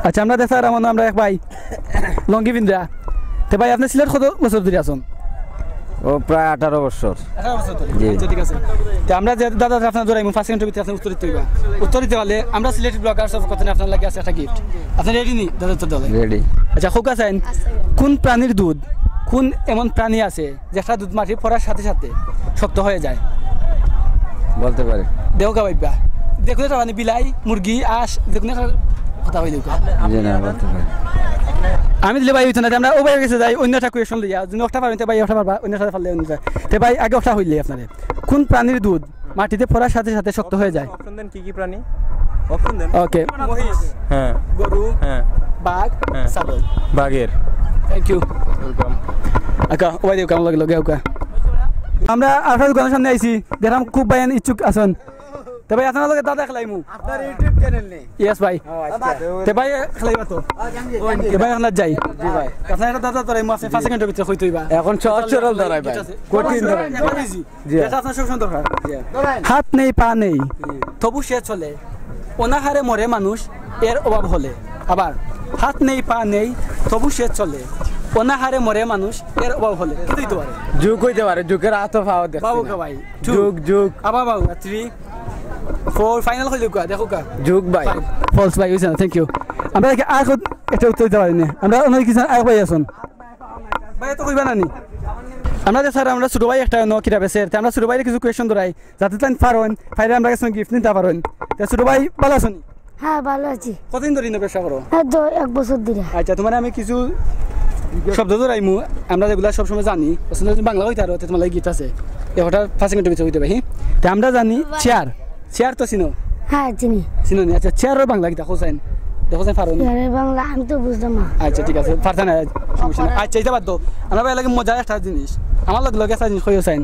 আচ্ছা আমরা দেখা আমরা এক ভাই লঙ্গি বিন্দ্রা তো ভাই আপনি সিলেট কত বছর ধরে আছেন? ও প্রায় 18 বছর। 18 বছর ধরে। আচ্ছা ঠিক আছে। তো আমরা যে দাদা আপনার ধরে ফার্স্ট সেকেন্ডের ভিতরে আপনি উত্তর দিতে হইবা। উত্তর দিতে হলে আমরা সিলেট ব্লগার সব কথা আপনার লাগে আছে একটা গিফট। আপনি রেডি নি দাদা উত্তর দিলে? রেডি। আচ্ছা খোকা চাইন কোন প্রাণীর দুধ কোন এমন প্রাণী আছে যেটা দুধ মাটি পড়ার সাথে সাথে শক্ত হয়ে যায়? বলতে পারি। দেওগা ভাইবা দেখুন এটা মানে বিলাই মুরগি আঁশ দেখুন একটা কথা হইল জি না বলতে পারি। আমি দিলে ভাই হইতো না আমরা ও ভাই গেছে যাই অন্য একটা কোয়েশন লইয়া যদি একটা পারেন ভাই একটা পারবা অন্য সাথে পারলে অন্য যায় তে ভাই আগে একটা হইলে আপনাদের কোন প্রাণীর দুধ মাটিতে পড়ার সাথে সাথে শক্ত হয়ে যায়? অপশন দেন কি প্রাণী? অপশন দেন। ওকে মহিষ, হ্যাঁ, গরু, হ্যাঁ, বাঘ, হ্যাঁ, ছাগল। বাঘের। Thank you. ওয়েলকাম। আকা ওই দেও কেমন লাগলো গেউকা আমরা আপনার দোকানের সামনে আইছি দেখলাম খুব ভাই ইচ্ছুক আছেন তো ভাই আপনার লগে দাদা খেলাইমু আপনার ইউটিউব চ্যানেল নেই? ইয়েস ভাই তে ভাই খেলাইবা তো তে ভাই আমরা যাই জি ভাই। আপনার একটা দাদা তোরাই মাসে 5 সেকেন্ডের ভিতরে কই তুইবা এখন সহজ সরল ধরাই ভাই। কঠিন ধরাই জি এটা আপনার সব সুন্দর হয় হাত নেই পা নেই তবু সে চলে অনাহারে মরে মানুষ এর অভাব হলে আবার হাত নেই পা নেই তবু সে চলে অনাহারে মরে মানুষ এর অভাব হলে কি দিতে পারে? যুগ হইতে পারে, যুগের হাত পাওয়া দেখছি বাবু না। কা ভাই যুগ যুগ আবার বাবু 3 4 ফাইনাল হইল কা দেখো কা যুগ ভাই। ফলস ভাই হইছে না থ্যাংক ইউ আমরা কি আর এটা উত্তর দিতে পারি না আমরা অন্য কিছু আর ভাই আছেন ভাই তো কইবা না নি আমরা যে স্যার আমরা ছোট ভাই একটা ন কিটা বেছে আমরা ছোট ভাইয়ের কিছু কোয়েশ্চন ধরাই যাতে তাই পারেন ফাইলে আমরা কিছু গিফট নিতে পারেন তে ছোট ভাই ভালো আছেন? হ্যাঁ ভালো আছি। কতদিন ধরে ব্যবসা করো? হ্যাঁ তো 1 বছর ধরে। আচ্ছা তোমার আমি কিছু শব্দ ধরাইমু আমরা যেগুলা সবসময় জানি আসলে বাংলা হইতে আরো তোমার লাগে গীত আছে এটা 5 সেকেন্ডের ভিতরে হইতে পারি তে আমরা জানি চেয়ার চেয়ার তো চিনো? হ্যাঁ চিনি। চিনো নি? আচ্ছা চেয়ারের বাংলা কি দেখো চাইন দেখো চাইন পারো? আরে বাংলা আমি তো বুঝলাম না। আচ্ছা ঠিক আছে পারতা না সমস্যা নাই। আচ্ছা এটা বাদ দাও আমরা ভাই লাগে মজার একটা জিনিস আমার লগে একটা জিনিস কইও চাইন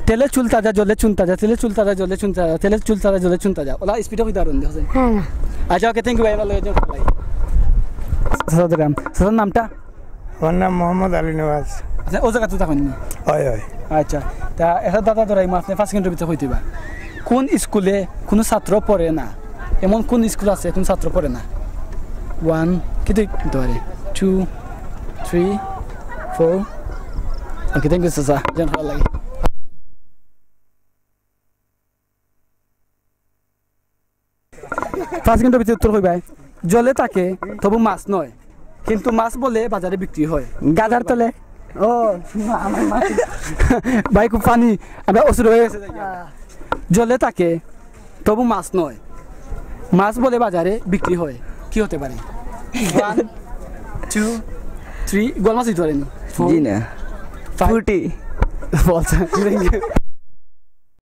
তেলে চুল তাজা জলে চুন তাজা তেলে চুল তাজা জলে চুন তাজা তেলে চুল তাজা জলে চুন তাজা ওলা স্পিডে কই দারুন দেখো চাইন। হ্যাঁ না। আচ্ছা ওকে থ্যাংক ইউ ভাই ভালো হয়েছে ভাই সাদারাম সাদার নামটা? আমার নাম মোহাম্মদ আলী নওয়াজ। আচ্ছা ও জায়গা তো থাকুন নি? হয় হয়। আচ্ছা তা এটা দাদা ধরাই আপনি 5 সেকেন্ডের ভিতরে হইতেবা কোন স্কুলে কোনো ছাত্র পড়ে না এমন কোন স্কুল আছে কোন ছাত্র পড়ে না? 1 কি ধরে 2 3 4 ওকে থ্যাংক ইউ স্যার জান ভালো লাগে। 5 সেকেন্ডের ভিতরে উত্তর কইবাই জলে থাকে তবু মাছ নয় কিন্তু মাছ বলে বাজারে বিক্রি হয় গাদার তলে। ও আমার মাছ ভাই খুব পানি আমরা অসুর হয়ে গেছে জলে থাকে তবু মাছ নয় মাছ বলে বাজারে বিক্রি হয় কি হতে পারে? 1 2 3 গোল মাছ দিতে পারেন? জি না। 50 বলছেন।